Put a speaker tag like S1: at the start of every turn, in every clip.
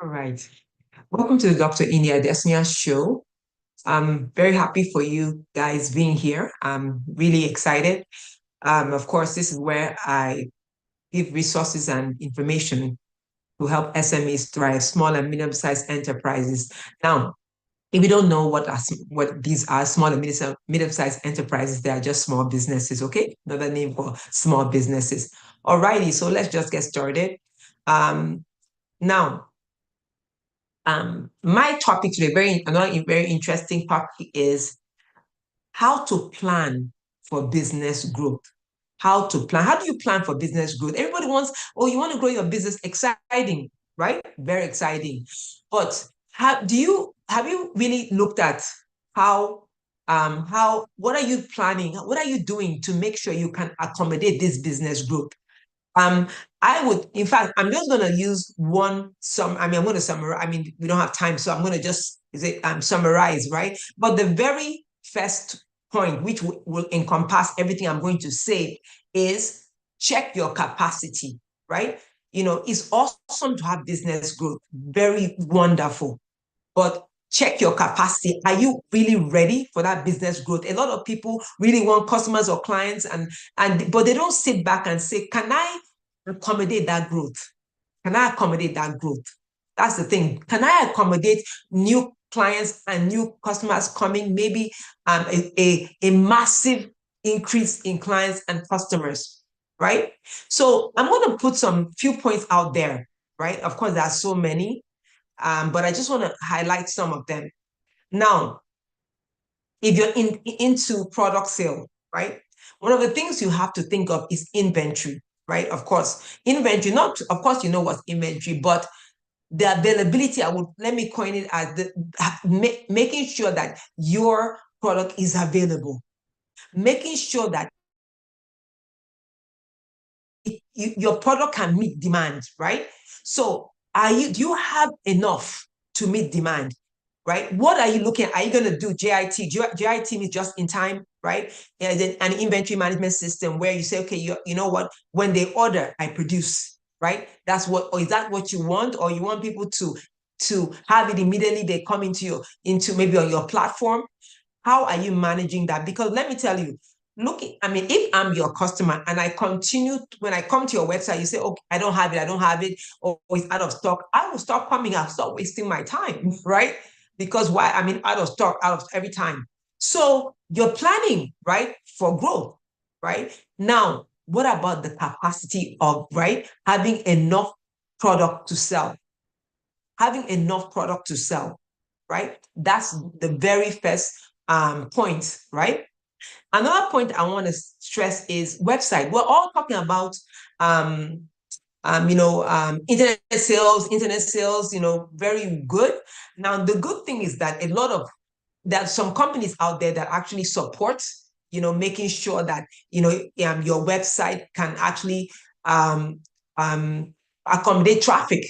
S1: All right. Welcome to the Dr. India Desnia show. I'm very happy for you guys being here. I'm really excited. Of course, this is where I give resources and information to help SMEs thrive, small and medium-sized enterprises. Now, if you don't know what these are, small and medium-sized enterprises, they are just small businesses, okay? Another name for small businesses. All righty, so let's just get started. Now, my topic today, another very interesting topic is how to plan for business growth. How to plan? How do you plan for business growth? Everybody wants, oh, you want to grow your business, exciting, right? Very exciting. But have you really looked at how what are you planning? What are you doing to make sure you can accommodate this business growth? Um, I would, in fact, I'm just going to use I'm going to summarize. I mean, we don't have time, so I'm going to just summarize, right? But the very first point, which will encompass everything I'm going to say, is check your capacity, right? It's awesome to have business growth, very wonderful, but check your capacity. Are you really ready for that business growth? A lot of people really want customers or clients but they don't sit back and say, can I accommodate that growth? Can I accommodate that growth? That's the thing. Can I accommodate new clients and new customers coming? Maybe a massive increase in clients and customers, right? So I'm going to put some few points out there, right? Of course, there are so many, but I just want to highlight some of them. Now, if you're into product sale, right? One of the things you have to think of is inventory, right? Of course, inventory, not, of course, you know what's inventory, but the availability, let me coin it as making sure that your product is available, making sure that your product can meet demand, right? So do you have enough to meet demand? Right? What are you looking at? Are you going to do JIT? JIT means just in time, right? And then an inventory management system where you say, okay, you know what? When they order, I produce, right? Or is that what you want? Or you want people to have it immediately they come into maybe on your platform? How are you managing that? Because let me tell you, I mean, if I'm your customer and when I come to your website, you say, okay, I don't have it, or it's out of stock, I will stop coming, I'll stop wasting my time, right? Because why? I mean, out of stock, out of every time. So you're planning, right, for growth, right? Now, what about the capacity of, right, having enough product to sell? Having enough product to sell, right? That's the very first point, right? Another point I want to stress is website. We're all talking about internet sales, very good. Now, the good thing is that there are some companies out there that actually support, making sure that, your website can actually accommodate traffic,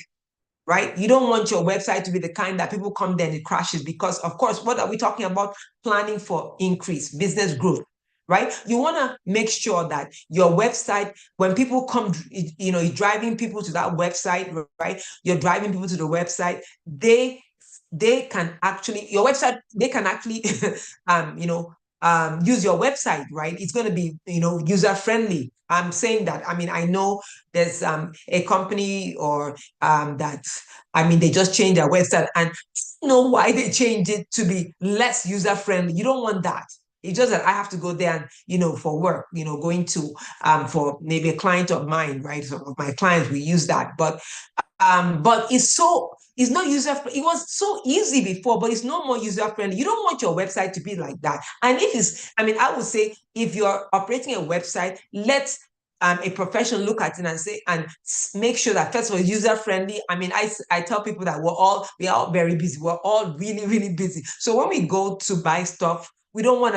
S1: right? You don't want your website to be the kind that people come there and it crashes because, of course, what are we talking about? Planning for increase, business growth, right? You want to make sure that your website, when people come, you're driving people to that website, right? You're driving people to the website. They can actually use your website, right? It's going to be, user friendly. I'm saying that. I mean, I know there's a company or that, I mean, they just changed their website and you know why they changed it to be less user friendly. You don't want that. It's just that I have to go there and, for work, going to, for maybe a client of mine, right? So my clients, we use that. But it's not user friendly. It was so easy before, but it's no more user friendly. You don't want your website to be like that. And I would say if you're operating a website, let a professional look at it and say, and make sure that first of all, user friendly. I mean, I tell people that we are all very busy. We're all really, really busy. So when we go to buy stuff, we don't want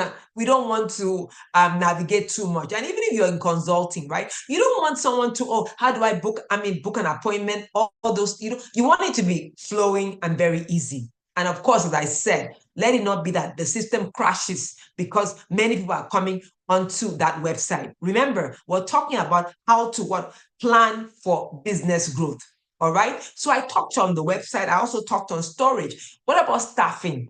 S1: to navigate too much. And even if you're in consulting, right, you don't want someone to, oh, how do I book an appointment, all those, you want it to be flowing and very easy. And of course, as I said, let it not be that the system crashes because many people are coming onto that website. Remember, we're talking about how to plan for business growth. All right. So I talked on the website. I also talked on storage. What about staffing?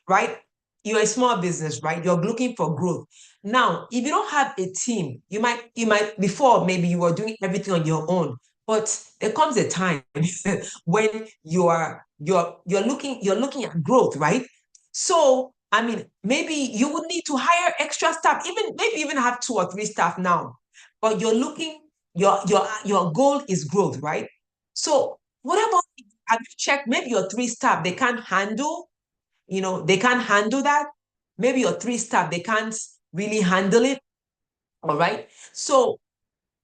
S1: Right? You're a small business, right? You're looking for growth. Now, if you don't have a team, you might before maybe you were doing everything on your own, but there comes a time when you're looking at growth, right? So I mean, maybe you would need to hire extra staff, even maybe even have two or three staff now, but your goal is growth, right? So what about have you checked maybe your three staff they can't handle they can't handle that. Maybe your three staff, they can't really handle it. All right. So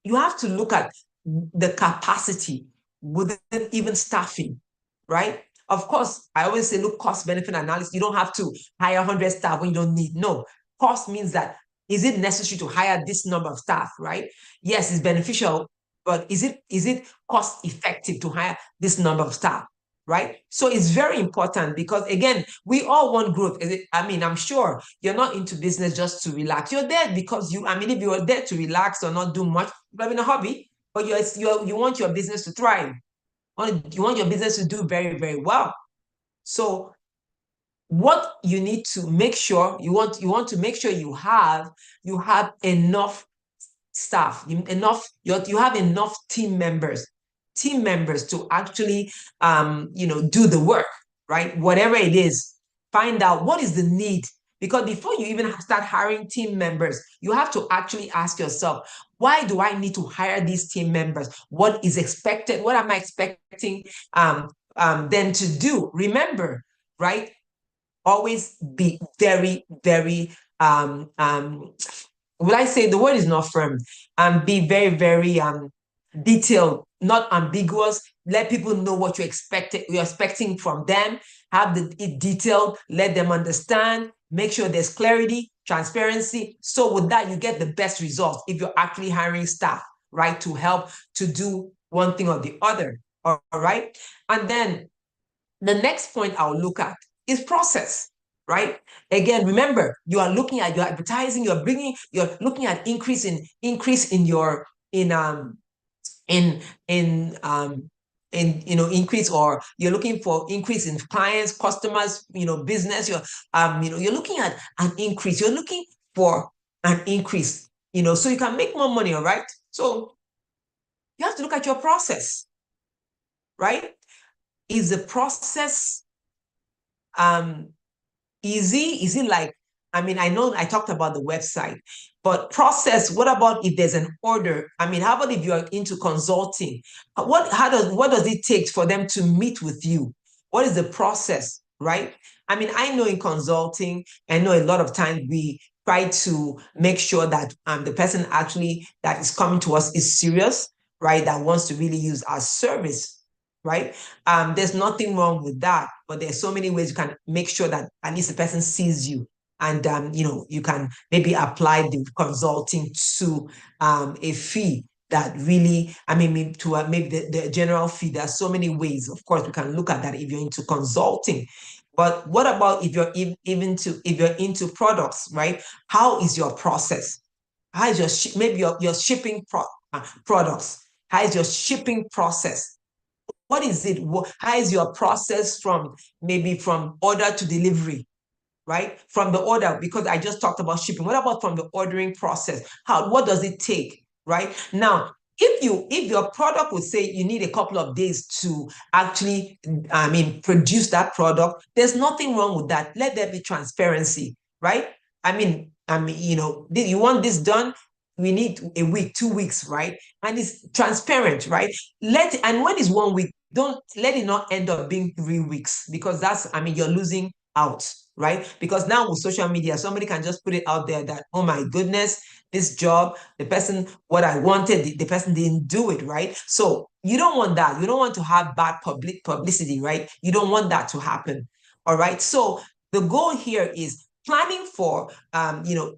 S1: you have to look at the capacity within even staffing, right? Of course, I always say, look, cost benefit analysis. You don't have to hire 100 staff when you don't need. No, cost means that is it necessary to hire this number of staff, right? Yes, it's beneficial, but is it cost effective to hire this number of staff? Right. So it's very important because again, we all want growth. I mean, I'm sure you're not into business just to relax. You're there because I mean, if you were there to relax or not do much, you're having a hobby, but you want your business to thrive. You want your business to do very, very well. So what you need to make sure you want to make sure you have enough staff, you have enough team members to actually do the work, right? Whatever it is, find out what is the need. Because before you even start hiring team members, you have to actually ask yourself, why do I need to hire these team members? What is expected? What am I expecting them to do? Remember, right? Always be very, very will I say the word is not firm, and be very, very detailed, not ambiguous. Let people know what you're expecting from them. Have it detailed, let them understand, make sure there's clarity, transparency. So with that, you get the best results if you're actually hiring staff, right, to help to do one thing or the other. All right. And then the next point I'll look at is process, right? Again, remember, you are looking at your advertising, you're looking at increase in your in increase, or you're looking for increase in clients, customers, business. You're looking at an increase. You're looking for an increase, so you can make more money, all right? So you have to look at your process, right? Is the process um easy? Is it like, I mean, I know I talked about the website, but process, what about if there's an order? I mean, how about if you're into consulting? What does it take for them to meet with you? What is the process, right? I mean, I know in consulting, I know a lot of times we try to make sure that the person actually that is coming to us is serious, right? That wants to really use our service, right? There's nothing wrong with that, but there's so many ways you can make sure that at least the person sees you, and you can maybe apply the consulting to a fee that really, I mean, maybe to maybe the general fee. There are so many ways. Of course, we can look at that if you're into consulting. But what about if you're into products, right? How is your process? How is maybe your shipping products? How is your shipping process? What is it? How is your process from maybe from order to delivery, right? From the order, because I just talked about shipping. What about from the ordering process? What does it take, right? Now, if your product would say you need a couple of days to actually, I mean, produce that product, there's nothing wrong with that. Let there be transparency, right? I mean, you want this done, we need a week, 2 weeks, right? And it's transparent, right? And when it's 1 week, don't let it not end up being 3 weeks, because I mean, you're losing out, right? Because now with social media, somebody can just put it out there that, oh my goodness, this job, the person, what I wanted, the person didn't do it, right? So you don't want that. You don't want to have bad publicity, right? You don't want that to happen. All right. So the goal here is planning for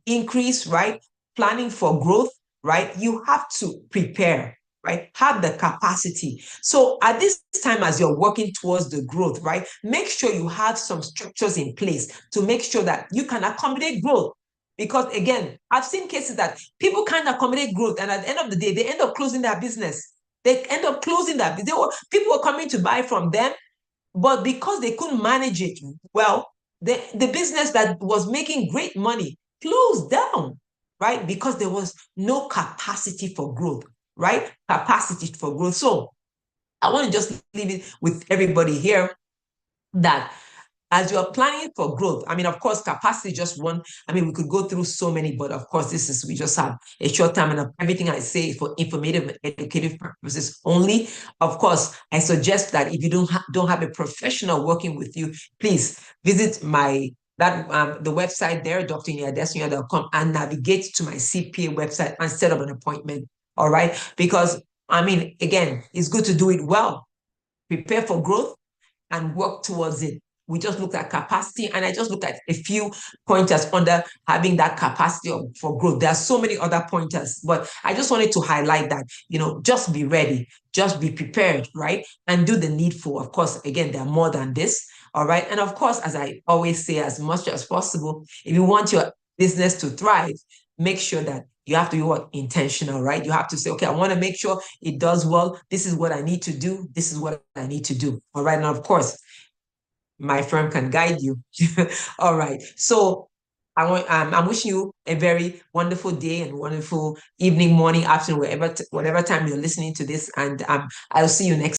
S1: increase, right? Planning for growth, right? You have to prepare, right? Have the capacity. So at this time, as you're working towards the growth, right? Make sure you have some structures in place to make sure that you can accommodate growth. Because again, I've seen cases that people can't accommodate growth, and at the end of the day, they end up closing their business. They end up closing that. People were coming to buy from them, but because they couldn't manage it well, the business that was making great money closed down, right? Because there was no capacity for growth, right? Capacity for growth. So I want to just leave it with everybody here that as you're planning for growth, I mean, of course, capacity just one. I mean, we could go through so many, but of course, we just have a short time, and everything I say is for informative and educative purposes only. Of course, I suggest that if you don't have a professional working with you, please visit the website there, drniadesanya.com, and navigate to my CPA website and set up an appointment. All right. Because I mean, again, it's good to do it well, prepare for growth, and work towards it. We just looked at capacity, and I just looked at a few pointers under having that capacity for growth. There are so many other pointers, but I just wanted to highlight that, just be ready, just be prepared, right? And do the needful. Of course, again, there are more than this, all right? And of course, as I always say, as much as possible, if you want your business to thrive, make sure that you have to be intentional, right? You have to say, okay, I want to make sure it does well. This is what I need to do. This is what I need to do. All right. And of course, my firm can guide you. All right. So I'm wishing you a very wonderful day and wonderful evening, morning, afternoon, whatever time you're listening to this. And I'll see you next